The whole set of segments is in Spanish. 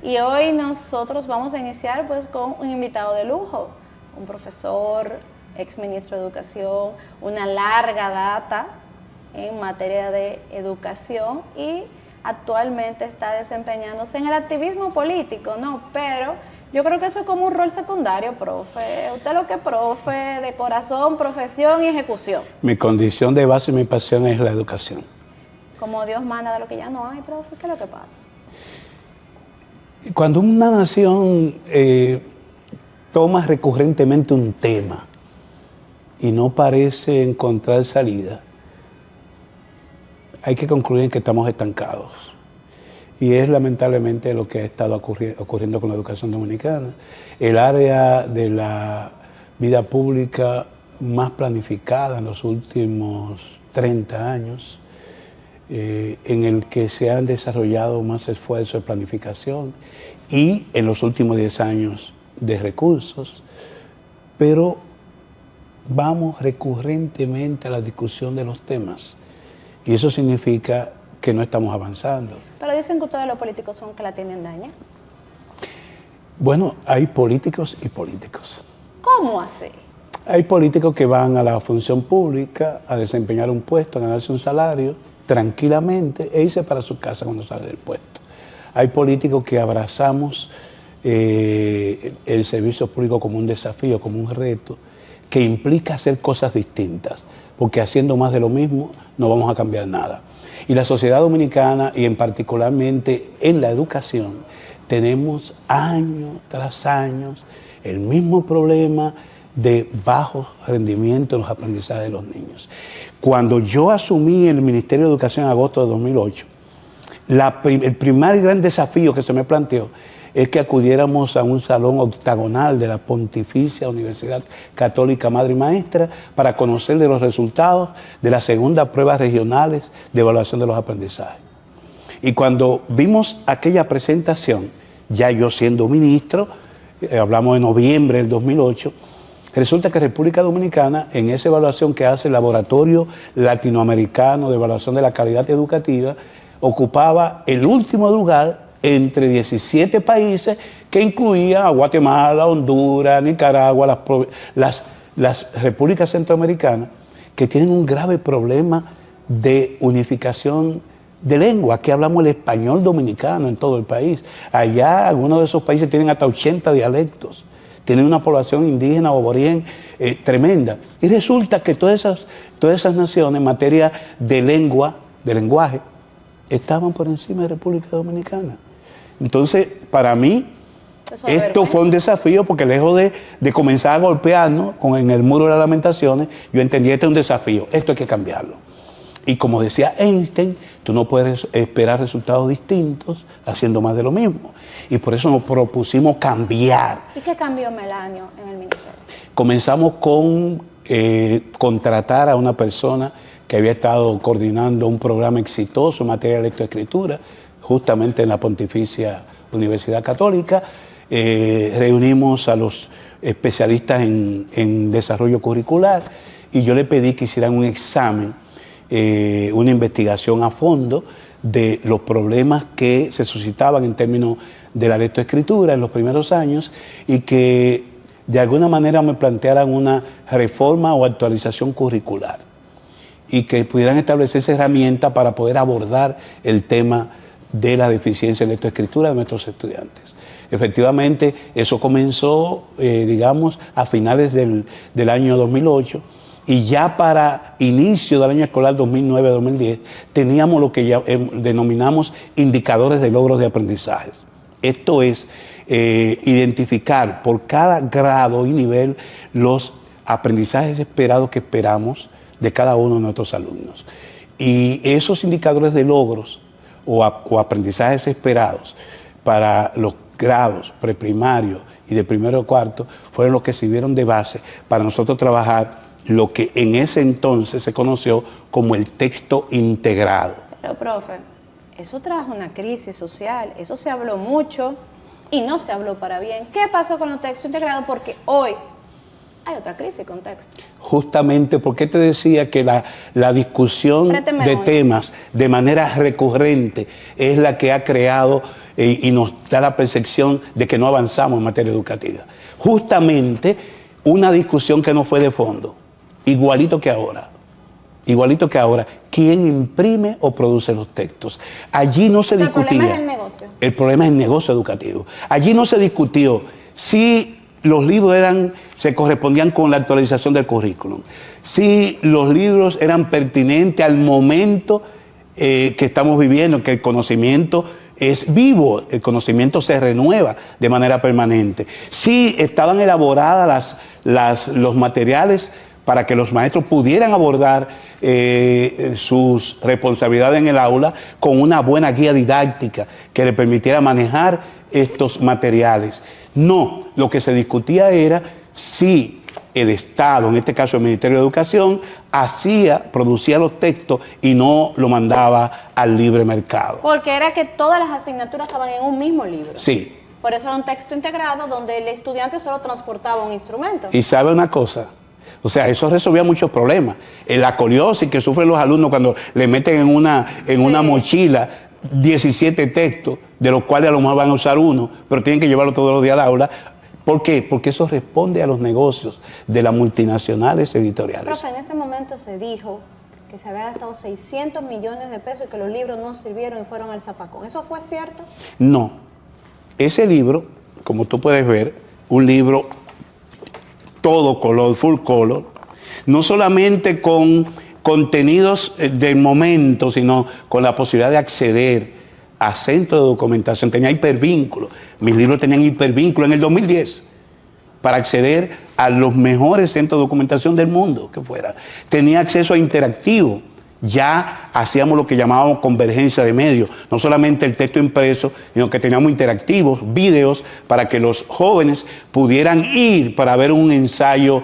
Y hoy nosotros vamos a iniciar pues con un invitado de lujo, un profesor, ex ministro de Educación, una larga data en materia de educación y actualmente está desempeñándose en el activismo político, ¿no? Pero yo creo que eso es como un rol secundario, profe. Usted lo que es profe, de corazón, profesión y ejecución. Mi condición de base y mi pasión es la educación. Como Dios manda de lo que ya no hay, profe, ¿qué es lo que pasa? Cuando una nación toma recurrentemente un tema y no parece encontrar salida, hay que concluir que estamos estancados. Y es lamentablemente lo que ha estado ocurriendo con la educación dominicana. El área de la vida pública más planificada en los últimos 30 años, en el que se han desarrollado más esfuerzos de planificación y en los últimos 10 años de recursos, pero vamos recurrentemente a la discusión de los temas. Y eso significa que no estamos avanzando. Pero dicen que ustedes los políticos son que la tienen daña. Bueno, hay políticos y políticos. ¿Cómo así? Hay políticos que van a la función pública a desempeñar un puesto, a ganarse un salario tranquilamente e irse para su casa cuando sale del puesto. Hay políticos que abrazamos el servicio público como un desafío, como un reto, que implica hacer cosas distintas, porque haciendo más de lo mismo no vamos a cambiar nada. Y la sociedad dominicana, y en particularmente en la educación, tenemos año tras año el mismo problema de bajo rendimiento en los aprendizajes de los niños. Cuando yo asumí el Ministerio de Educación en agosto de 2008, el primer gran desafío que se me planteó es que acudiéramos a un salón octagonal de la Pontificia Universidad Católica Madre y Maestra para conocer de los resultados de las segundas pruebas regionales de evaluación de los aprendizajes. Y cuando vimos aquella presentación, ya yo siendo ministro, hablamos de noviembre del 2008, resulta que República Dominicana, en esa evaluación que hace el Laboratorio Latinoamericano de Evaluación de la Calidad Educativa, ocupaba el último lugar entre 17 países que incluía a Guatemala, Honduras, Nicaragua, las repúblicas centroamericanas, que tienen un grave problema de unificación de lengua. Aquí hablamos el español dominicano en todo el país. Allá algunos de esos países tienen hasta 80 dialectos. Tienen una población indígena o aborigen tremenda. Y resulta que todas esas naciones en materia de lengua, de lenguaje, estaban por encima de República Dominicana. Entonces, para mí, esto fue un desafío porque lejos de comenzar a golpearnos en el muro de las lamentaciones, yo entendí que este es un desafío, esto hay que cambiarlo. Y como decía Einstein, tú no puedes esperar resultados distintos haciendo más de lo mismo. Y por eso nos propusimos cambiar. ¿Y qué cambió Melanio en el ministerio? Comenzamos con contratar a una persona que había estado coordinando un programa exitoso en materia de lectoescritura, justamente en la Pontificia Universidad Católica. Reunimos a los especialistas en desarrollo curricular y yo le pedí que hicieran un examen, una investigación a fondo de los problemas que se suscitaban en términos de la lectoescritura en los primeros años y que de alguna manera me plantearan una reforma o actualización curricular y que pudieran establecerse herramientas para poder abordar el tema de la deficiencia en lectoescritura de nuestros estudiantes. Efectivamente, eso comenzó, digamos, a finales del año 2008 y ya para inicio del año escolar 2009-2010 teníamos lo que ya denominamos indicadores de logros de aprendizajes. Esto es identificar por cada grado y nivel los aprendizajes esperados que esperamos de cada uno de nuestros alumnos. Y esos indicadores de logros o aprendizajes esperados para los grados preprimarios y de primero a cuarto fueron los que sirvieron de base para nosotros trabajar lo que en ese entonces se conoció como el texto integrado. Pero, profe, eso trajo una crisis social, eso se habló mucho y no se habló para bien. ¿Qué pasó con los textos integrados? Porque hoy hay otra crisis con textos. Justamente porque te decía que la discusión de temas de manera recurrente es la que ha creado y nos da la percepción de que no avanzamos en materia educativa. Justamente una discusión que no fue de fondo, igualito que ahora, ¿quién imprime o produce los textos? Allí no se discutía. El problema es el negocio. El problema es el negocio educativo. Allí no se discutió si los libros se correspondían con la actualización del currículum, si los libros eran pertinentes al momento que estamos viviendo, que el conocimiento es vivo, el conocimiento se renueva de manera permanente, si estaban elaboradas los materiales para que los maestros pudieran abordar sus responsabilidades en el aula con una buena guía didáctica que le permitiera manejar estos materiales. No, lo que se discutía era si el Estado, en este caso el Ministerio de Educación, producía los textos y no lo mandaba al libre mercado. Porque era que todas las asignaturas estaban en un mismo libro. Sí. Por eso era un texto integrado donde el estudiante solo transportaba un instrumento. Y sabe una cosa, o sea, eso resolvía muchos problemas. La escoliosis que sufren los alumnos cuando le meten en una mochila 17 textos, de los cuales a lo mejor van a usar uno, pero tienen que llevarlo todos los días al aula. ¿Por qué? Porque eso responde a los negocios de las multinacionales editoriales. Profe, en ese momento se dijo que se habían gastado 600 millones de pesos y que los libros no sirvieron y fueron al zafacón. ¿Eso fue cierto? No. Ese libro, como tú puedes ver, un libro todo color, full color, no solamente con contenidos del momento, sino con la posibilidad de acceder a centros de documentación. Tenía hipervínculos. Mis libros tenían hipervínculos en el 2010 para acceder a los mejores centros de documentación del mundo que fuera. Tenía acceso a interactivo. Ya hacíamos lo que llamábamos convergencia de medios. No solamente el texto impreso, sino que teníamos interactivos, videos, para que los jóvenes pudieran ir para ver un ensayo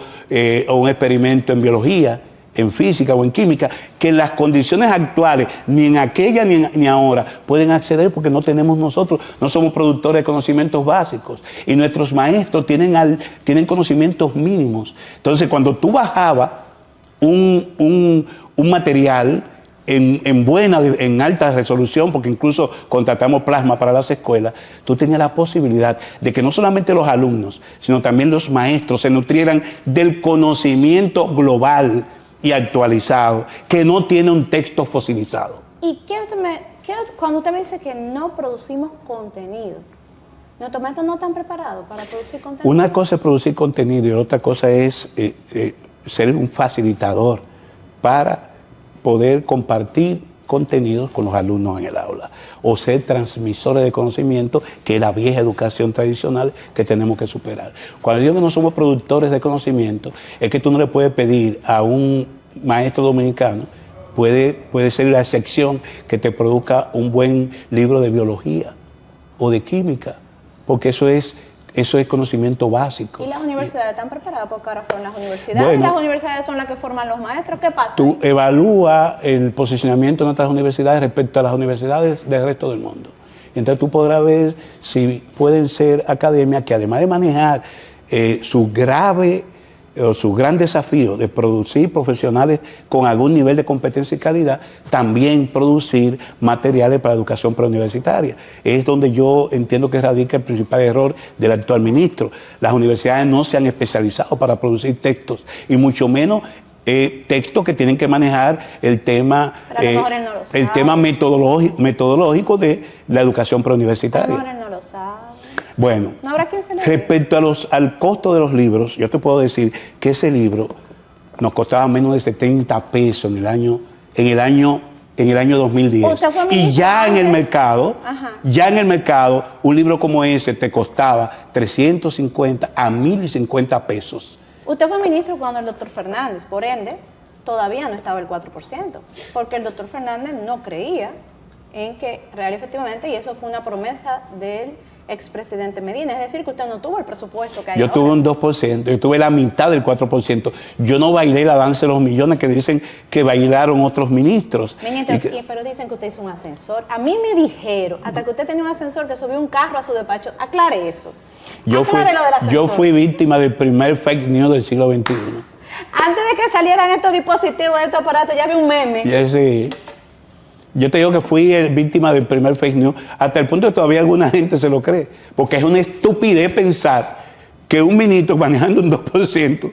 o un experimento en biología, en física o en química, que en las condiciones actuales, ni en aquella ni ahora, pueden acceder porque no tenemos nosotros, no somos productores de conocimientos básicos y nuestros maestros tienen conocimientos mínimos. Entonces, cuando tú bajabas un material en alta resolución, porque incluso contratamos plasma para las escuelas, tú tenías la posibilidad de que no solamente los alumnos, sino también los maestros se nutrieran del conocimiento global y actualizado, que no tiene un texto fosilizado. ¿Y cuando usted me dice que no producimos contenido, nuestros maestros no están preparados para producir contenido? Una cosa es producir contenido y otra cosa es ser un facilitador para poder compartir contenidos con los alumnos en el aula o ser transmisores de conocimiento, que es la vieja educación tradicional que tenemos que superar. Cuando digo que no somos productores de conocimiento, es que tú no le puedes pedir a un maestro dominicano, puede ser la excepción, que te produzca un buen libro de biología o de química, porque eso es conocimiento básico. ¿Y las universidades están preparadas? Porque ahora fueron las universidades. Bueno, las universidades son las que forman los maestros. ¿Qué pasa? Tú evalúas el posicionamiento de nuestras universidades respecto a las universidades del resto del mundo. Entonces tú podrás ver si pueden ser academias que, además de manejar su gran desafío de producir profesionales con algún nivel de competencia y calidad, también producir materiales para educación preuniversitaria. Es donde yo entiendo que radica el principal error del actual ministro. Las universidades no se han especializado para producir textos, y mucho menos textos que tienen que manejar el tema, metodológico de la educación preuniversitaria. No lo sabe. Bueno, ¿no habrá quien se le respecto al costo de los libros, yo te puedo decir que ese libro nos costaba menos de 70 pesos en el año 2010. Y ya en el mercado, un libro como ese te costaba 350 a 1.050 pesos. Usted fue ministro cuando el doctor Fernández, por ende, todavía no estaba el 4%, porque el doctor Fernández no creía en que real efectivamente, y eso fue una promesa del expresidente Medina. Es decir, que usted no tuvo el presupuesto que hay Yo ahora. tuve un 2%, yo tuve la mitad del 4%. Yo no bailé la danza de los millones que dicen que bailaron otros ministros. Ministro, pero dicen que usted hizo un ascensor. A mí me dijeron, hasta que usted tenía un ascensor, que subió un carro a su despacho. Aclare eso. Yo fui víctima del primer fake news del siglo XXI. Antes de que salieran estos dispositivos, estos aparatos, ya vi un meme. Sí. Yo te digo que fui víctima del primer fake news, hasta el punto de que todavía alguna gente se lo cree, porque es una estupidez pensar que un ministro manejando un 2%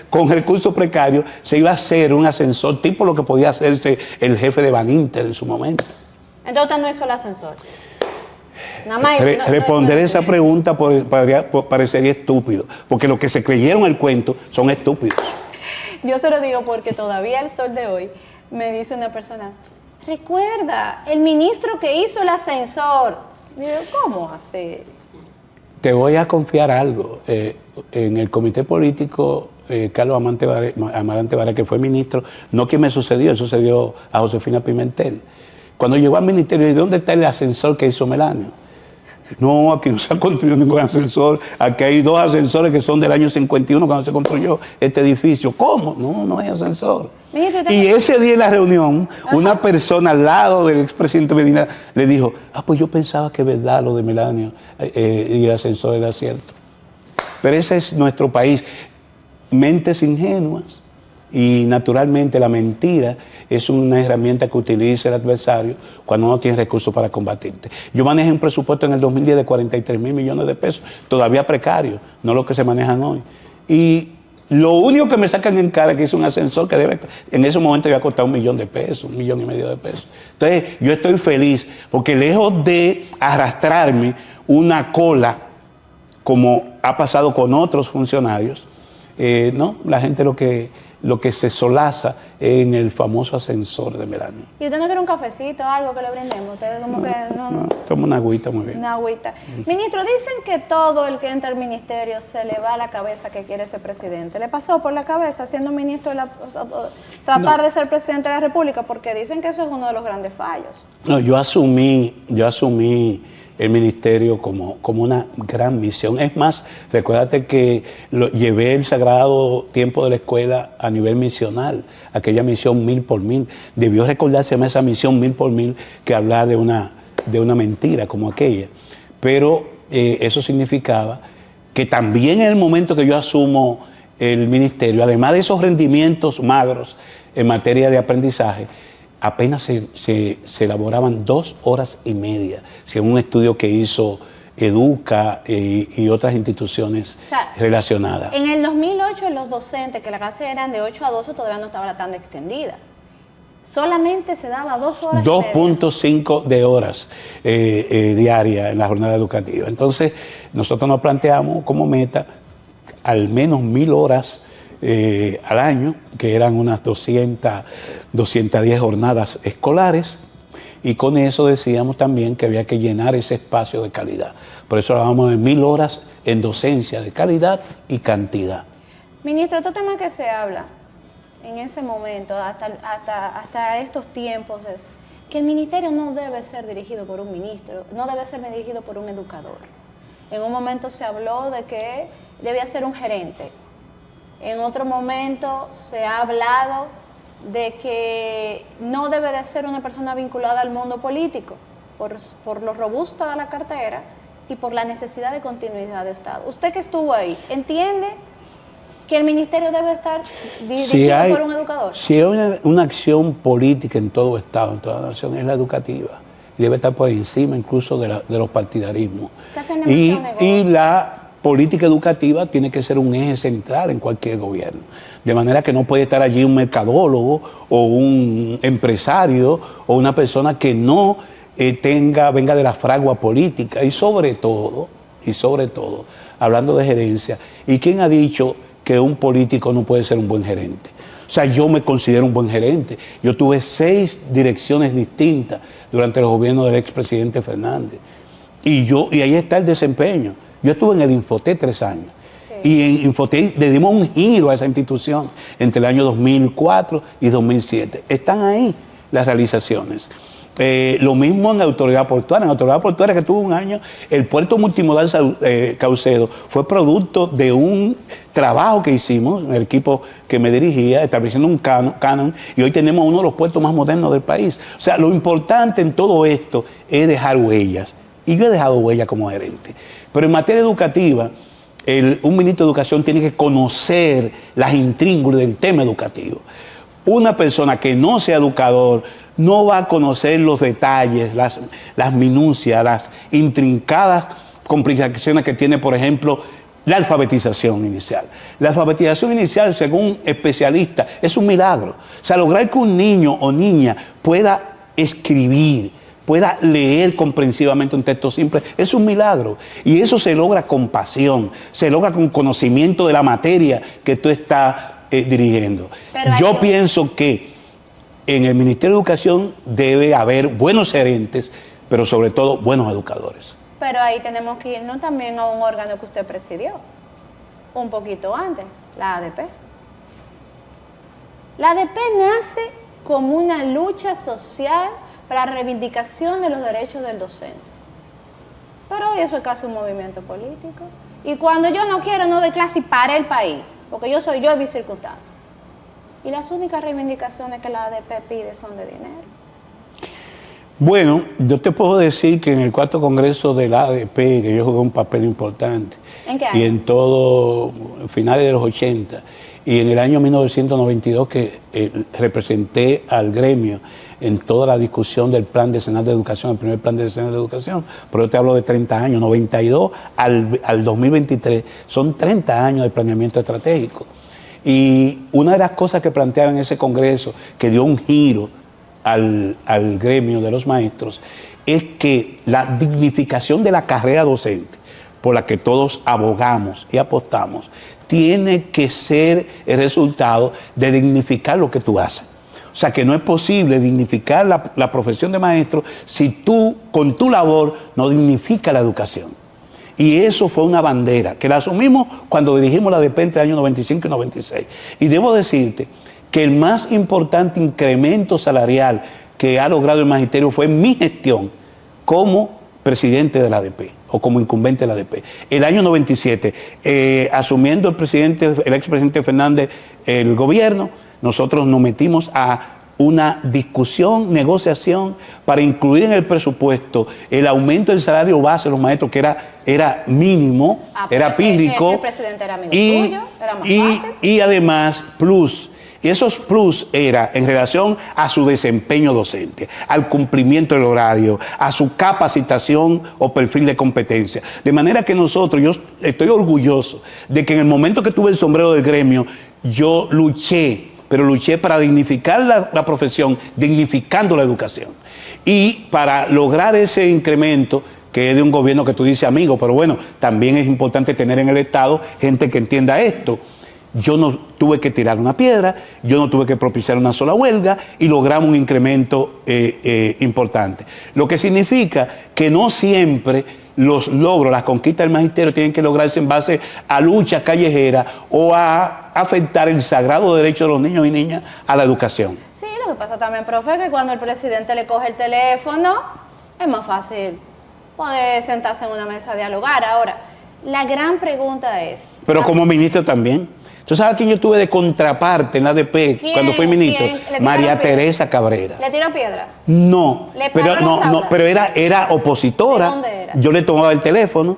con recursos precarios se iba a hacer un ascensor tipo lo que podía hacerse el jefe de Baninter en su momento. Entonces usted no hizo el ascensor. Nada más, Responder esa pregunta parecería estúpido, porque los que se creyeron el cuento son estúpidos. Yo se lo digo porque todavía al sol de hoy me dice una persona, recuerda, el ministro que hizo el ascensor. Digo, ¿cómo hace? Te voy a confiar algo. En el comité político, Carlos Amarante Varela, que fue ministro, no quien me sucedió, sucedió a Josefina Pimentel. Cuando llegó al ministerio, ¿y dónde está el ascensor que hizo Melanio? No, aquí no se ha construido ningún ascensor. Aquí hay 2 ascensores que son del año 51 cuando se construyó este edificio. ¿Cómo? No hay ascensor. Y ese día en la reunión, una persona al lado del expresidente Medina le dijo, pues yo pensaba que es verdad lo de Melanio y el ascensor era cierto. Pero ese es nuestro país. Mentes ingenuas y naturalmente la mentira es una herramienta que utiliza el adversario cuando no tiene recursos para combatirte. Yo manejé un presupuesto en el 2010 de 43 mil millones de pesos, todavía precario, no lo que se manejan hoy. Y lo único que me sacan en cara es que es un ascensor que en ese momento iba a costar $1 millón de pesos, $1,5 millones de pesos. Entonces, yo estoy feliz porque lejos de arrastrarme una cola, como ha pasado con otros funcionarios, no, la gente lo que se solaza en el famoso ascensor de Melanio. ¿Y usted no quiere un cafecito o algo que le brindemos? Usted como que no. Toma una agüita, muy bien. Una agüita. Ministro, dicen que todo el que entra al ministerio se le va a la cabeza que quiere ser presidente. ¿Le pasó por la cabeza siendo ministro tratar de ser presidente de la República? Porque dicen que eso es uno de los grandes fallos. No, yo asumí el ministerio como una gran misión. Es más, recuérdate que llevé el sagrado tiempo de la escuela a nivel misional, aquella misión 1000 por 1000. Debió recordarse más esa misión 1000 por 1000 que hablar de una mentira como aquella. Pero eso significaba que también en el momento que yo asumo el ministerio, además de esos rendimientos magros en materia de aprendizaje, apenas se elaboraban 2 horas y media, según un estudio que hizo Educa y otras instituciones relacionadas. En el 2008 los docentes, que las clases eran de 8 a 12, todavía no estaba la tanda extendida. Solamente se daba 2 horas. 2.5 de horas diarias en la jornada educativa. Entonces, nosotros nos planteamos como meta al menos 1000 horas al año, que eran unas 210 jornadas escolares, y con eso decíamos también que había que llenar ese espacio de calidad. Por eso hablábamos de 1000 horas en docencia de calidad y cantidad. Ministro, otro tema que se habla en ese momento, hasta estos tiempos, es que el ministerio no debe ser dirigido por un ministro, no debe ser dirigido por un educador. En un momento se habló de que debía ser un gerente. En otro momento se ha hablado de que no debe de ser una persona vinculada al mundo político por lo robusta de la cartera y por la necesidad de continuidad de Estado. Usted que estuvo ahí, ¿entiende que el ministerio debe estar dirigido por un educador? Si hay una acción política en todo Estado, en toda nación, es la educativa. Y debe estar por encima incluso de los partidarismos. Se hacen demasiados negocios. Y la política educativa tiene que ser un eje central en cualquier gobierno. De manera que no puede estar allí un mercadólogo o un empresario o una persona que no venga de la fragua política. Y sobre todo, hablando de gerencia, ¿y quién ha dicho que un político no puede ser un buen gerente? O sea, yo me considero un buen gerente. Yo tuve 6 direcciones distintas durante los gobiernos del expresidente Fernández. Y ahí está el desempeño. Yo estuve en el Infoté 3 años. Sí. Y en Infoté le dimos un giro a esa institución entre el año 2004 y 2007. Están ahí las realizaciones. Lo mismo en la autoridad portuaria. En la autoridad portuaria, que tuvo un año, el puerto multimodal Caucedo fue producto de un trabajo que hicimos en el equipo que me dirigía, estableciendo un canon, y hoy tenemos uno de los puertos más modernos del país. O sea, lo importante en todo esto es dejar huellas. Y yo he dejado huellas como gerente. Pero en materia educativa, un ministro de Educación tiene que conocer las intríngulis del tema educativo. Una persona que no sea educador no va a conocer los detalles, las minucias, las intrincadas complicaciones que tiene, por ejemplo, la alfabetización inicial. La alfabetización inicial, según especialistas, es un milagro. O sea, lograr que un niño o niña pueda escribir, pueda leer comprensivamente un texto simple, es un milagro. Y eso se logra con pasión, se logra con conocimiento de la materia que tú estás dirigiendo. Yo pienso que en el Ministerio de Educación debe haber buenos gerentes, pero sobre todo buenos educadores. Pero ahí tenemos que irnos también a un órgano que usted presidió, un poquito antes, la ADP. La ADP nace como una lucha social para la reivindicación de los derechos del docente. Pero hoy eso es casi un movimiento político. Y cuando yo no quiero, no doy clase y para el país, porque yo soy yo en mis circunstancias. Y las únicas reivindicaciones que la ADP pide son de dinero. Bueno, yo te puedo decir que en el 4º Congreso de la ADP, que yo jugué un papel importante. ¿En qué año? Y en todo, finales de los 80, y en el año 1992 que representé al gremio en toda la discusión del Plan Decenal de Educación, el primer Plan Decenal de Educación, pero yo te hablo de 30 años, 92 al 2023, son 30 años de planeamiento estratégico. Y una de las cosas que planteaba en ese congreso, que dio un giro al gremio de los maestros, es que la dignificación de la carrera docente, por la que todos abogamos y apostamos, tiene que ser el resultado de dignificar lo que tú haces. O sea, que no es posible dignificar la profesión de maestro si tú, con tu labor, no dignificas la educación. Y eso fue una bandera que la asumimos cuando dirigimos la ADP entre el año 95 y 96. Y debo decirte que el más importante incremento salarial que ha logrado el magisterio fue mi gestión como presidente de la ADP o como incumbente de la ADP. El año 97, asumiendo el expresidente Fernández el gobierno, nosotros nos metimos a una discusión, negociación para incluir en el presupuesto el aumento del salario base de los maestros, que era mínimo, era pírrico. El presidente era amigo suyo, era más fácil. Y además, plus. Y esos plus era en relación a su desempeño docente, al cumplimiento del horario, a su capacitación o perfil de competencia. De manera que nosotros, yo estoy orgulloso de que en el momento que tuve el sombrero del gremio, yo luché, pero luché para dignificar la profesión, dignificando la educación. Y para lograr ese incremento, que es de un gobierno que tú dices amigo, pero bueno, también es importante tener en el Estado gente que entienda esto. Yo no tuve que tirar una piedra, yo no tuve que propiciar una sola huelga y logramos un incremento importante. Lo que significa que no siempre los logros, las conquistas del magisterio tienen que lograrse en base a lucha callejera o a afectar el sagrado derecho de los niños y niñas a la educación. Sí, lo que pasa también, profe, que cuando el presidente le coge el teléfono, es más fácil poder sentarse en una mesa a dialogar. Ahora, la gran pregunta es... Pero como ministro también. ¿Tú sabes a quién yo tuve de contraparte en la ADP cuando fui ministro? María Teresa Cabrera. ¿Le tiró piedra? No, pero era opositora. ¿De dónde era? Yo le tomaba el teléfono,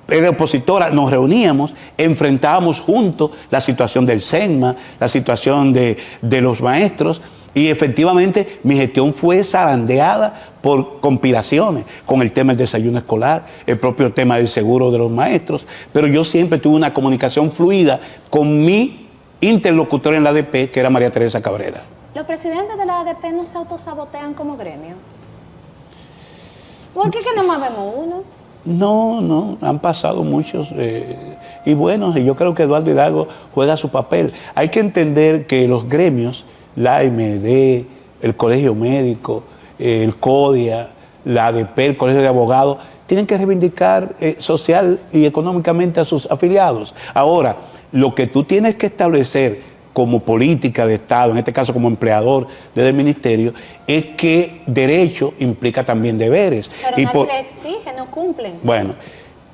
era opositora, nos reuníamos, enfrentábamos juntos la situación del SEGMA, la situación de los maestros, y efectivamente mi gestión fue zarandeada por conspiraciones con el tema del desayuno escolar, el propio tema del seguro de los maestros, pero yo siempre tuve una comunicación fluida con mi interlocutor en la ADP, que era María Teresa Cabrera. ¿Los presidentes de la ADP no se autosabotean como gremio? ¿Por qué que nomás vemos uno? No, han pasado muchos y buenos, y yo creo que Eduardo Hidalgo juega su papel. Hay que entender que los gremios, la AMD, el Colegio Médico, el CODIA, la ADP, el Colegio de Abogados, tienen que reivindicar social y económicamente a sus afiliados. Ahora, lo que tú tienes que establecer como política de Estado, en este caso como empleador del ministerio, es que derecho implica también deberes. Pero nadie le exige, no cumplen. Bueno,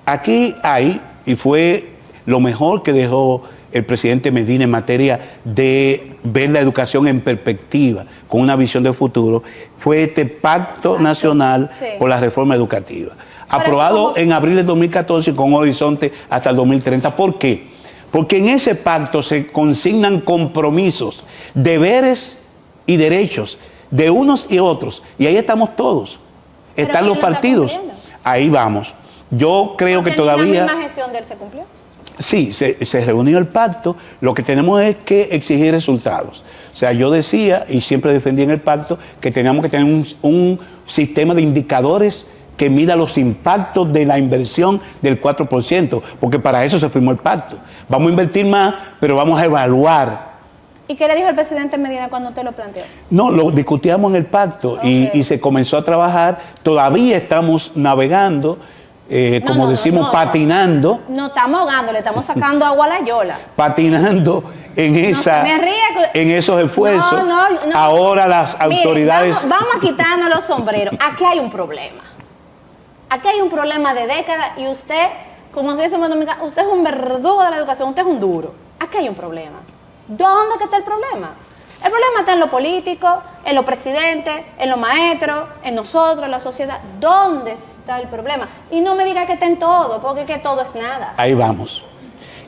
aquí hay, y fue lo mejor que dejó el presidente Medina en materia de ver la educación en perspectiva, con una visión de futuro, fue este Pacto Nacional por la Reforma Educativa, aprobado en abril de 2014 con un horizonte hasta el 2030. ¿Por qué? Porque en ese pacto se consignan compromisos, deberes y derechos de unos y otros. Y ahí estamos todos. Están los partidos. Ahí vamos. Yo creo que todavía... ¿En la misma gestión de él se cumplió? Sí, se reunió el pacto. Lo que tenemos es que exigir resultados. O sea, yo decía, y siempre defendí en el pacto, que teníamos que tener un sistema de indicadores que mida los impactos de la inversión del 4%, porque para eso se firmó el pacto. Vamos a invertir más, pero vamos a evaluar. ¿Y qué le dijo el presidente Medina cuando usted lo planteó? No, lo discutíamos en el pacto y se comenzó a trabajar. Todavía estamos navegando, como decimos, patinando. No estamos ahogando, le estamos sacando agua a la yola. Patinando en, en esos esfuerzos. No. Ahora las autoridades... Miren, vamos a quitarnos los sombreros. Aquí hay un problema. Aquí hay un problema de décadas y usted, como se dice en Dominicana, usted es un verdugo de la educación, usted es un duro. Aquí hay un problema. ¿Dónde que está el problema? El problema está en lo político, en los presidentes, en los maestros, en nosotros, en la sociedad. ¿Dónde está el problema? Y no me diga que está en todo, porque que todo es nada. Ahí vamos.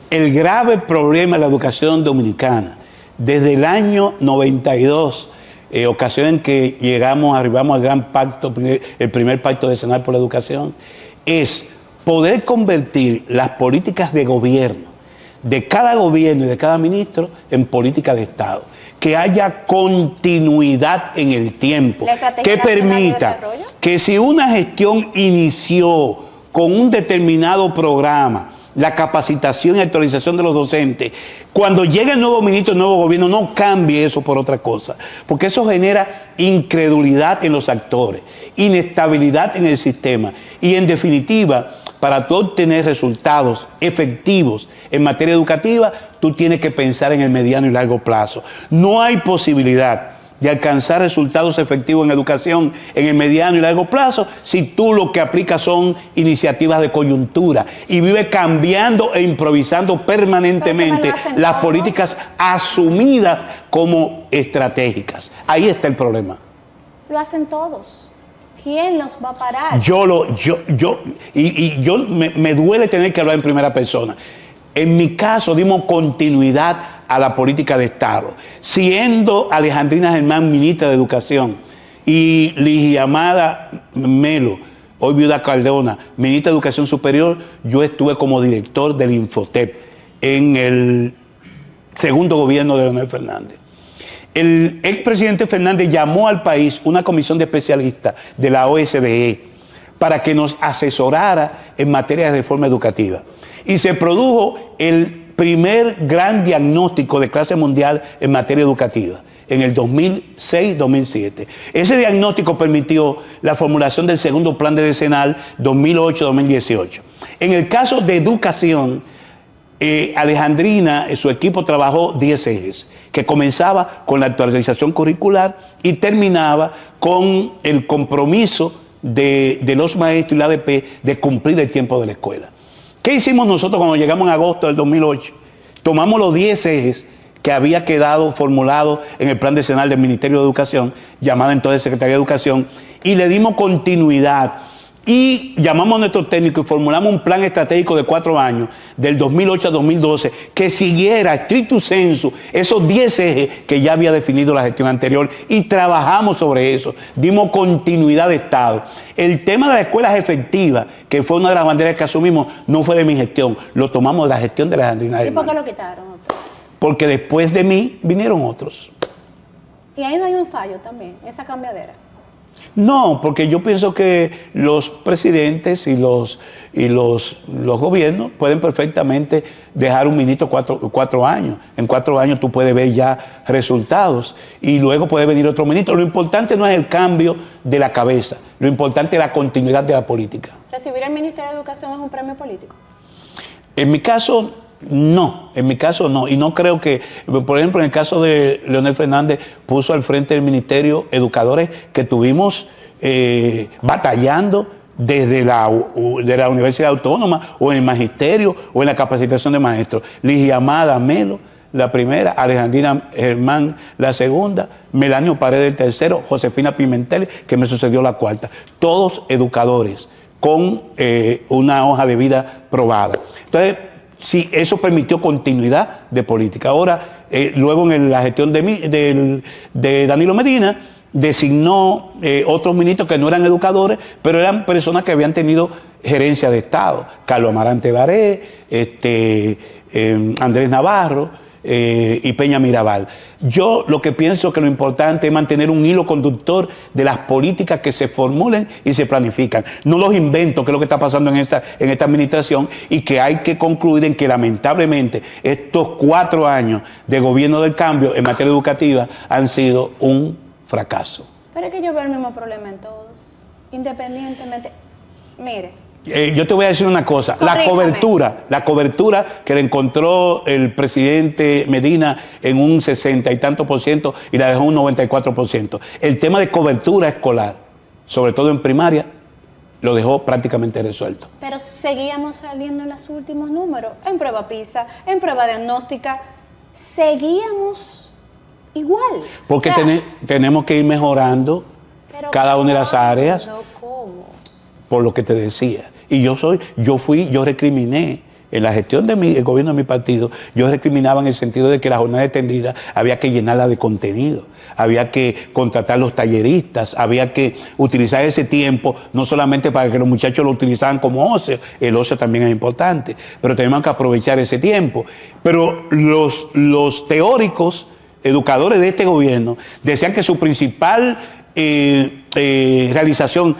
El grave problema de la educación dominicana, desde el año 92, ocasión en que arribamos al gran pacto, el primer pacto decenal por la educación, es poder convertir las políticas de gobierno, de cada gobierno y de cada ministro, en política de Estado. Que haya continuidad en el tiempo, que permita que si una gestión inició con un determinado programa, la capacitación y actualización de los docentes, cuando llegue el nuevo ministro, el nuevo gobierno, no cambie eso por otra cosa, porque eso genera incredulidad en los actores, inestabilidad en el sistema y, en definitiva, para tú obtener resultados efectivos en materia educativa, tú tienes que pensar en el mediano y largo plazo. No hay posibilidad de alcanzar resultados efectivos en educación en el mediano y largo plazo si tú lo que aplicas son iniciativas de coyuntura y vives cambiando e improvisando permanentemente las políticas asumidas como estratégicas. Ahí está el problema. Lo hacen todos. ¿Quién los va a parar? Me duele tener que hablar en primera persona. En mi caso, dimos continuidad a la política de Estado, siendo Alejandrina Germán ministra de Educación y Ligia Amada Melo, hoy viuda Cardona, ministra de Educación Superior, yo estuve como director del Infotep en el segundo gobierno de Leonel Fernández. El expresidente Fernández llamó al país una comisión de especialistas de la OSDE para que nos asesorara en materia de reforma educativa. Y se produjo el primer gran diagnóstico de clase mundial en materia educativa, en el 2006-2007. Ese diagnóstico permitió la formulación del segundo plan de decenal 2008-2018. En el caso de educación, Alejandrina, su equipo trabajó 10 ejes, que comenzaba con la actualización curricular y terminaba con el compromiso de los maestros y la ADP de cumplir el tiempo de la escuela. ¿Qué hicimos nosotros cuando llegamos en agosto del 2008? Tomamos los 10 ejes que había quedado formulado en el plan decenal del Ministerio de Educación, llamada entonces Secretaría de Educación, y le dimos continuidad. Y llamamos a nuestros técnicos y formulamos un plan estratégico de 4 años, del 2008 a 2012, que siguiera stricto sensu esos 10 ejes que ya había definido la gestión anterior, y trabajamos sobre eso, dimos continuidad de Estado. El tema de las escuelas efectivas, que fue una de las banderas que asumimos, no fue de mi gestión, lo tomamos de la gestión de Alejandrina Germán. ¿Y por qué lo quitaron? Porque después de mí vinieron otros. Y ahí no hay un fallo también, esa cambiadera. No, porque yo pienso que los presidentes y los gobiernos pueden perfectamente dejar un ministro 4 años. En 4 años tú puedes ver ya resultados y luego puede venir otro ministro. Lo importante no es el cambio de la cabeza, lo importante es la continuidad de la política. ¿Recibir el Ministerio de Educación es un premio político? En mi caso, No, en mi caso no. Y no creo que, por ejemplo, en el caso de Leonel Fernández, puso al frente del ministerio educadores que tuvimos batallando desde de la Universidad Autónoma o en el magisterio o en la capacitación de maestros. Ligia Amada Melo, la primera, Alejandrina Germán, la segunda, Melanio Paredes, el tercero, Josefina Pimentel, que me sucedió la cuarta. Todos educadores con una hoja de vida probada. Entonces, sí, eso permitió continuidad de política. Ahora, luego en la gestión de Danilo Medina, designó otros ministros que no eran educadores, pero eran personas que habían tenido gerencia de Estado. Carlos Amarante Baré, Andrés Navarro y Peña Mirabal. Yo lo que pienso que lo importante es mantener un hilo conductor de las políticas que se formulen y se planifican. No los inventos, que es lo que está pasando en esta administración, y que hay que concluir en que lamentablemente estos 4 años de gobierno del cambio en materia educativa han sido un fracaso. Pero es que yo veo el mismo problema en todos, independientemente. Mire. Yo te voy a decir una cosa, la cobertura que le encontró el presidente Medina en un 60 y tanto por ciento y la dejó un 94%. El tema de cobertura escolar, sobre todo en primaria, lo dejó prácticamente resuelto. Pero seguíamos saliendo en los últimos números, en prueba PISA, en prueba diagnóstica, seguíamos igual. Porque tenemos que ir mejorando cada una de las áreas. ¿Cómo? Por lo que te decía. Y yo recriminé en la gestión del gobierno de mi partido, yo recriminaba en el sentido de que la jornada extendida había que llenarla de contenido, había que contratar los talleristas, había que utilizar ese tiempo no solamente para que los muchachos lo utilizaran como ocio, el ocio también es importante, pero tenemos que aprovechar ese tiempo. Pero los teóricos, educadores de este gobierno, decían que su principal realización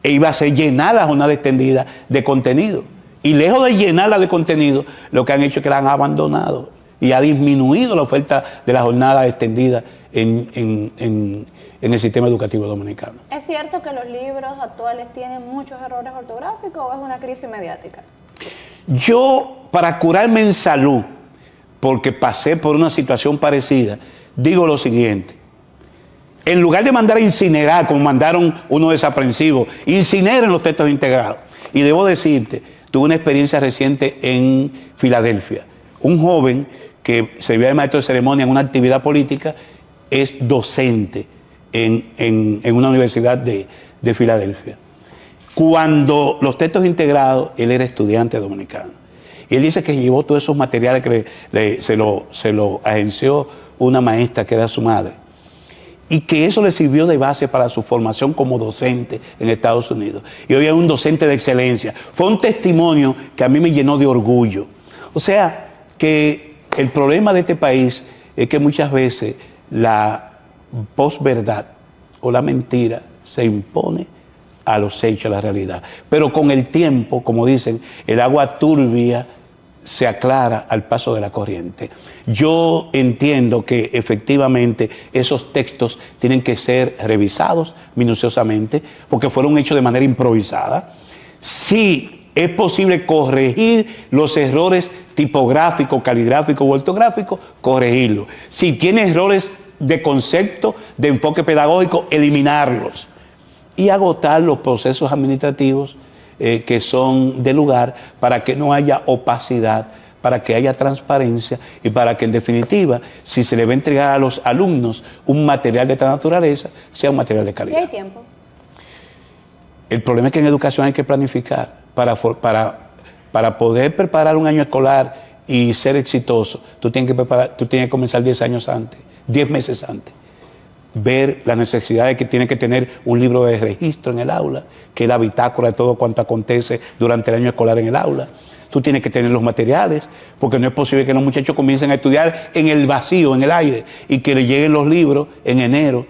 iba a ser llenar la jornada extendida de contenido. Y lejos de llenarla de contenido, lo que han hecho es que la han abandonado y ha disminuido la oferta de la jornada extendida en el sistema educativo dominicano. ¿Es cierto que los libros actuales tienen muchos errores ortográficos o es una crisis mediática? Yo, para curarme en salud, porque pasé por una situación parecida, digo lo siguiente. En lugar de mandar a incinerar, como mandaron unos desaprensivos, incineren los textos integrados. Y debo decirte, tuve una experiencia reciente en Filadelfia. Un joven que servía de maestro de ceremonia en una actividad política es docente en una universidad de Filadelfia. Cuando los textos integrados, él era estudiante dominicano. Y él dice que llevó todos esos materiales que se lo agenció una maestra que era su madre. Y que eso le sirvió de base para su formación como docente en Estados Unidos. Y hoy es un docente de excelencia. Fue un testimonio que a mí me llenó de orgullo. O sea, que el problema de este país es que muchas veces la posverdad o la mentira se impone a los hechos, a la realidad. Pero con el tiempo, como dicen, el agua turbia se aclara al paso de la corriente. Yo entiendo que efectivamente esos textos tienen que ser revisados minuciosamente porque fueron hechos de manera improvisada. Sí, es posible corregir los errores tipográficos, caligráficos o ortográficos, corregirlos. Si tiene errores de concepto, de enfoque pedagógico, eliminarlos y agotar los procesos administrativos que son de lugar para que no haya opacidad, para que haya transparencia y para que en definitiva, si se le va a entregar a los alumnos un material de esta naturaleza, sea un material de calidad. ¿Y hay tiempo? El problema es que en educación hay que planificar para poder preparar un año escolar y ser exitoso. Tú tienes que comenzar 10 años antes, 10 meses antes. Ver la necesidad de que tiene que tener un libro de registro en el aula, que es la bitácora de todo cuanto acontece durante el año escolar en el aula. Tú tienes que tener los materiales, porque no es posible que los muchachos comiencen a estudiar en el vacío, en el aire, y que le lleguen los libros en enero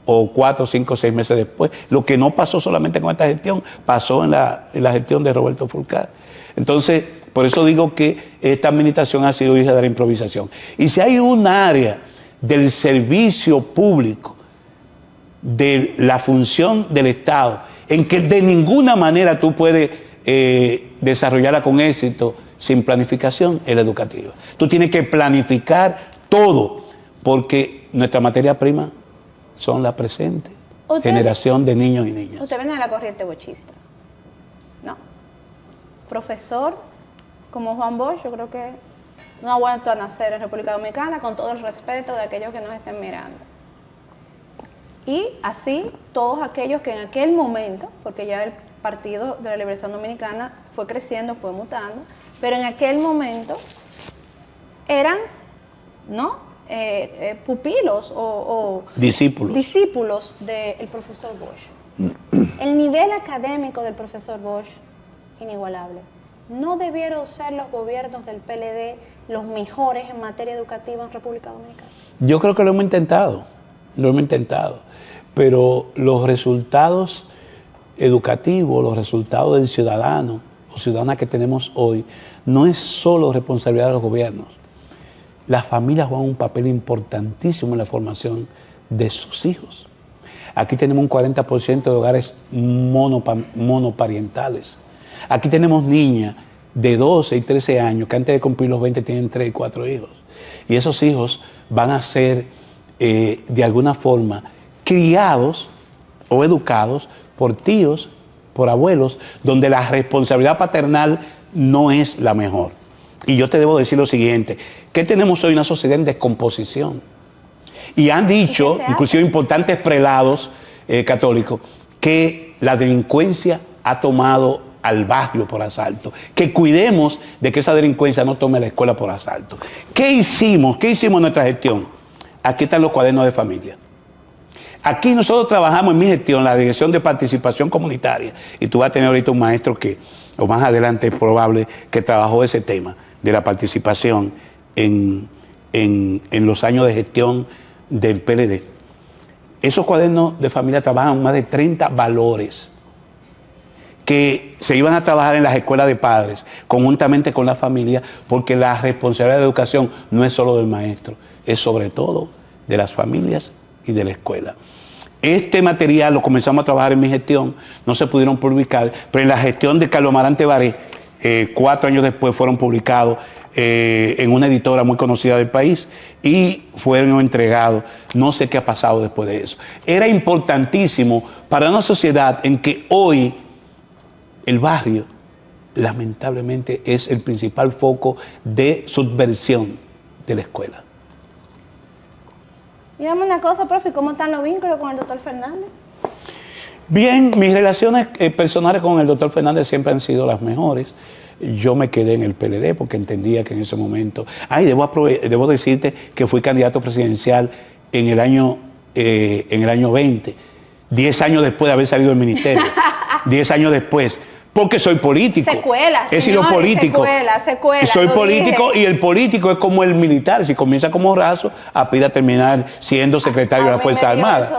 o 4, 5, 6 meses después. Lo que no pasó solamente con esta gestión, pasó en la gestión de Roberto Fulcar. Entonces, por eso digo que esta administración ha sido hija de la improvisación. Y si hay un área del servicio público, de la función del Estado, en que de ninguna manera tú puedes desarrollarla con éxito sin planificación es la educativa. Tú tienes que planificar todo, porque nuestra materia prima son la presente generación de niños y niñas. Usted viene de la corriente bochista, ¿no? Profesor como Juan Bosch, yo creo que no ha vuelto a nacer en República Dominicana, con todo el respeto de aquellos que nos estén mirando. Y así todos aquellos que en aquel momento, porque ya el Partido de la Liberación Dominicana fue creciendo, fue mutando, pero en aquel momento eran, ¿no? Pupilos o discípulos del profesor Bosch. El nivel académico del profesor Bosch, inigualable. ¿No debieron ser los gobiernos del PLD los mejores en materia educativa en República Dominicana? Yo creo que lo hemos intentado, pero los resultados educativos, los resultados del ciudadano o ciudadana que tenemos hoy, no es solo responsabilidad de los gobiernos. Las familias juegan un papel importantísimo en la formación de sus hijos. Aquí tenemos un 40% de hogares monoparentales. Aquí tenemos niñas de 12 y 13 años que antes de cumplir los 20 tienen 3 y 4 hijos. Y esos hijos van a ser, de alguna forma, criados o educados por tíos, por abuelos, donde la responsabilidad paternal no es la mejor. Y yo te debo decir lo siguiente, que tenemos hoy una sociedad en descomposición. Y han dicho, inclusive importantes prelados católicos, que la delincuencia ha tomado al barrio por asalto, que cuidemos de que esa delincuencia no tome la escuela por asalto. ¿Qué hicimos? ¿Qué hicimos en nuestra gestión? Aquí están los cuadernos de familia. Aquí nosotros trabajamos en mi gestión, la Dirección de Participación Comunitaria, y tú vas a tener ahorita un maestro que, o más adelante es probable, que trabajó ese tema de la participación en los años de gestión del PLD. Esos cuadernos de familia trabajan más de 30 valores que se iban a trabajar en las escuelas de padres, conjuntamente con la familia, porque la responsabilidad de educación no es solo del maestro, es sobre todo de las familias y de la escuela. Este material lo comenzamos a trabajar en mi gestión, no se pudieron publicar, pero en la gestión de Carlos Amarante Baré, 4 años después fueron publicados en una editora muy conocida del país y fueron entregados. No sé qué ha pasado después de eso. Era importantísimo para una sociedad en que hoy el barrio, lamentablemente, es el principal foco de subversión de la escuela. Dígame una cosa, profe, ¿cómo están los vínculos con el doctor Fernández? Bien, mis relaciones personales con el doctor Fernández siempre han sido las mejores. Yo me quedé en el PLD porque entendía que en ese momento... debo decirte que fui candidato presidencial en el año 20, 10 años después de haber salido del ministerio. 10 años después. Porque soy político. Secuela, he sido político. Secuela. Soy político y el político es como el militar. Si comienza como raso, aspira a terminar siendo secretario de la Fuerza Armada.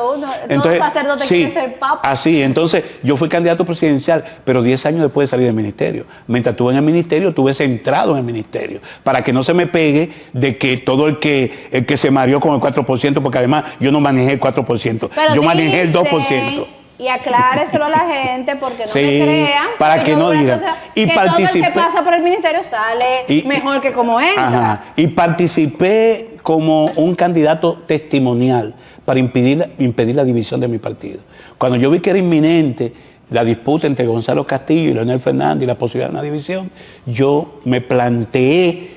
Entonces, todo sacerdote quiere ser papa. Así, entonces yo fui candidato presidencial, pero 10 años después de salir del ministerio. Mientras estuve en el ministerio, estuve centrado en el ministerio, para que no se me pegue de que todo el que se mareó con el 4%, porque además yo no manejé el 4%, pero yo manejé el 2%. Y acláreselo a la gente porque no me crean. Para que no digan. Y que todo el que pasa por el ministerio sale mejor que como entra. Ajá, y participé como un candidato testimonial para impedir la división de mi partido. Cuando yo vi que era inminente la disputa entre Gonzalo Castillo y Leonel Fernández y la posibilidad de una división, yo me planteé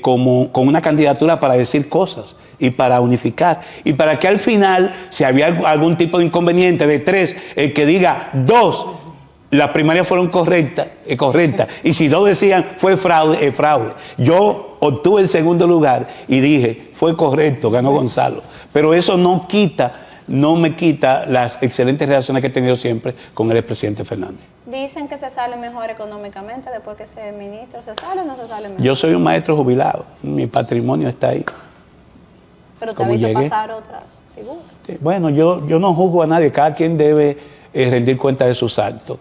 con una candidatura para decir cosas y para unificar. Y para que al final, si había algún tipo de inconveniente de 3, el que diga 2, las primarias fueron correctas. Y si 2 decían fue fraude, fraude. Yo obtuve el segundo lugar y dije, fue correcto, ganó Gonzalo. Pero eso no me quita las excelentes relaciones que he tenido siempre con el expresidente Fernández. Dicen que se sale mejor económicamente después que se es ministro. ¿Se sale o no se sale mejor? Yo soy un maestro jubilado. Mi patrimonio está ahí. Pero te ha visto pasar otras figuras. Sí, bueno, yo no juzgo a nadie. Cada quien debe rendir cuenta de sus actos.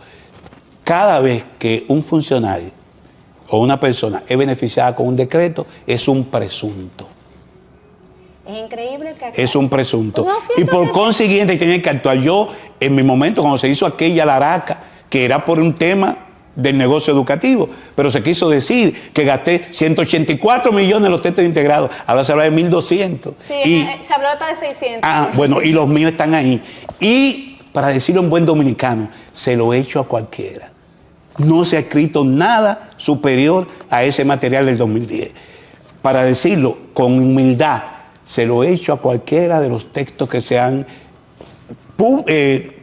Cada vez que un funcionario o una persona es beneficiada con un decreto, es un presunto. Es increíble que... Es un presunto. Y por consiguiente tienen que actuar. Yo, en mi momento, cuando se hizo aquella laraca, que era por un tema del negocio educativo, pero se quiso decir que gasté 184 millones en los textos integrados, ahora se habla de 1.200. Sí, se habló hasta de 600. Bueno, y los míos están ahí. Y para decirlo en buen dominicano, se lo he hecho a cualquiera. No se ha escrito nada superior a ese material del 2010. Para decirlo con humildad, se lo he hecho a cualquiera de los textos que se han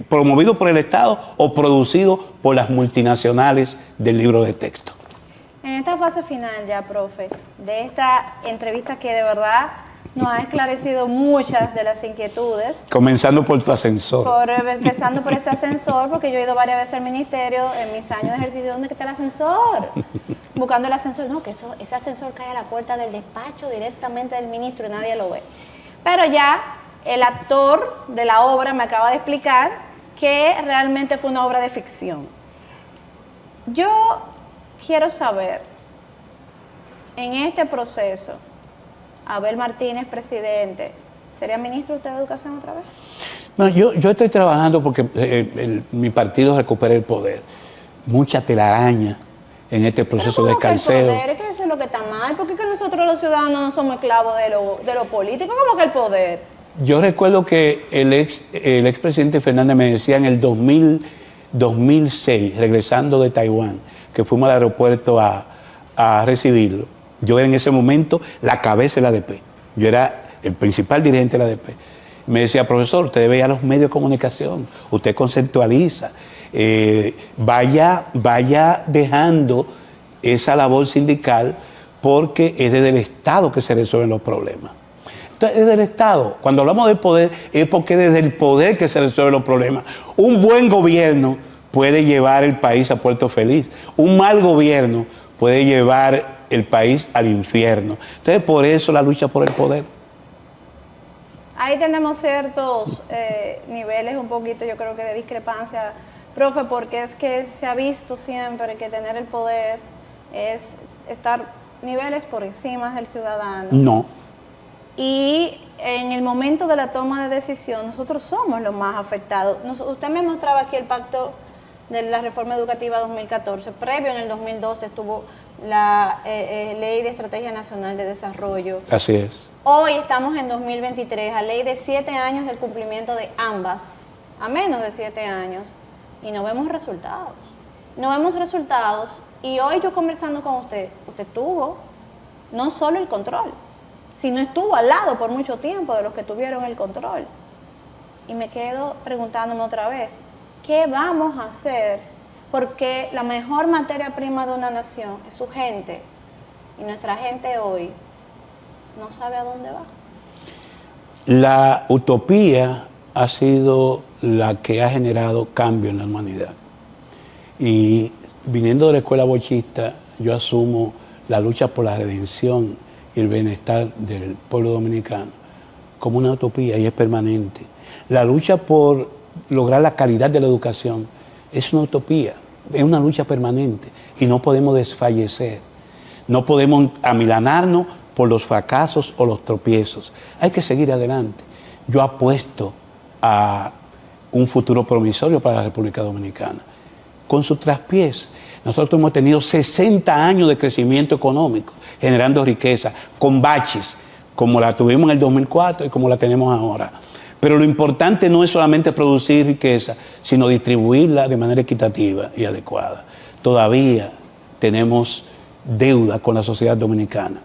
promovido por el Estado o producido por las multinacionales del libro de texto. En esta fase final ya, profe, de esta entrevista que de verdad nos ha esclarecido muchas de las inquietudes. Comenzando por tu ascensor. Empezando por ese ascensor, porque yo he ido varias veces al ministerio en mis años de ejercicio. ¿Dónde está el ascensor? Buscando el ascensor. No, que ese ascensor cae a la puerta del despacho directamente del ministro y nadie lo ve. Pero ya el actor de la obra me acaba de explicar que realmente fue una obra de ficción. Yo quiero saber, en este proceso, Abel Martínez, presidente, ¿sería ministro usted de Educación otra vez? No, yo estoy trabajando porque mi partido recupere el poder. Mucha telaraña en este proceso de escalceo. Es que eso es lo que está mal, porque es que nosotros los ciudadanos no somos esclavos de lo político, ¿cómo que el poder? Yo recuerdo que el expresidente Fernández me decía en el 2006, regresando de Taiwán, que fuimos al aeropuerto a recibirlo. Yo era en ese momento la cabeza de la ADP. Yo era el principal dirigente de la ADP. Me decía, profesor, usted debe ir a los medios de comunicación, usted conceptualiza, vaya dejando esa labor sindical porque es desde el Estado que se resuelven los problemas. Entonces, desde el Estado, cuando hablamos del poder, es porque desde el poder que se resuelven los problemas. Un buen gobierno puede llevar el país a Puerto Feliz. Un mal gobierno puede llevar el país al infierno. Entonces, por eso la lucha por el poder. Ahí tenemos ciertos niveles un poquito, yo creo que de discrepancia, profe, porque es que se ha visto siempre que tener el poder es estar niveles por encima del ciudadano. No. Y en el momento de la toma de decisión, nosotros somos los más afectados. Usted me mostraba aquí el pacto de la reforma educativa 2014. Previo, en el 2012, estuvo la Ley de Estrategia Nacional de Desarrollo. Así es. Hoy estamos en 2023, a ley de 7 años del cumplimiento de ambas, a menos de 7 años, y no vemos resultados. No vemos resultados, y hoy yo conversando con usted tuvo no solo el control, sino estuvo al lado por mucho tiempo de los que tuvieron el control. Y me quedo preguntándome otra vez, ¿qué vamos a hacer? Porque la mejor materia prima de una nación es su gente, y nuestra gente hoy no sabe a dónde va. La utopía ha sido la que ha generado cambio en la humanidad. Y viniendo de la escuela bochista, yo asumo la lucha por la redención y el bienestar del pueblo dominicano como una utopía y es permanente. La lucha por lograr la calidad de la educación es una utopía, es una lucha permanente y no podemos desfallecer, no podemos amilanarnos por los fracasos o los tropiezos. Hay que seguir adelante. Yo apuesto a un futuro promisorio para la República Dominicana. Con su traspiés, nosotros hemos tenido 60 años de crecimiento económico, generando riqueza, con baches, como la tuvimos en el 2004 y como la tenemos ahora. Pero lo importante no es solamente producir riqueza, sino distribuirla de manera equitativa y adecuada. Todavía tenemos deuda con la sociedad dominicana.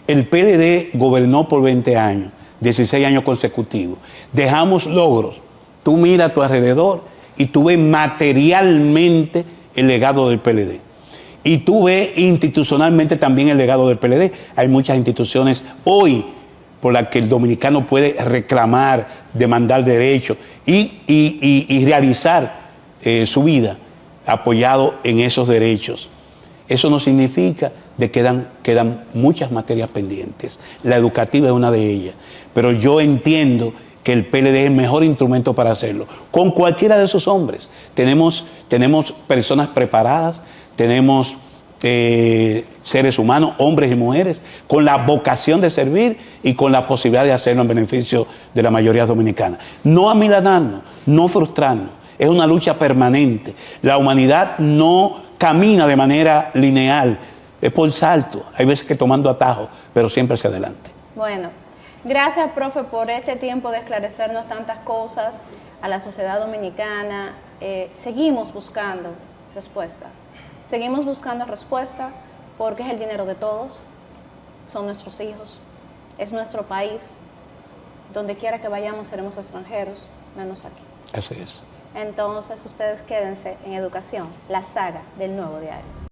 El PLD gobernó por 20 años, 16 años consecutivos. Dejamos logros. Tú mira a tu alrededor y tú ves materialmente el legado del PLD. Y tú ves institucionalmente también el legado del PLD. Hay muchas instituciones hoy por las que el dominicano puede reclamar, demandar derechos y realizar su vida apoyado en esos derechos. Eso no significa que quedan muchas materias pendientes. La educativa es una de ellas. Pero yo entiendo que el PLD es el mejor instrumento para hacerlo. Con cualquiera de esos hombres. Tenemos personas preparadas, tenemos seres humanos, hombres y mujeres, con la vocación de servir y con la posibilidad de hacerlo en beneficio de la mayoría dominicana. No amilanarnos, no frustrarnos. Es una lucha permanente. La humanidad no camina de manera lineal, es por salto, hay veces que tomando atajo, pero siempre hacia adelante. Bueno, gracias, profe, por este tiempo de esclarecernos tantas cosas a la sociedad dominicana. Seguimos buscando respuesta. Seguimos buscando respuesta porque es el dinero de todos, son nuestros hijos, es nuestro país. Donde quiera que vayamos seremos extranjeros, menos aquí. Así es. Entonces ustedes quédense en Educación, la saga del Nuevo Diario.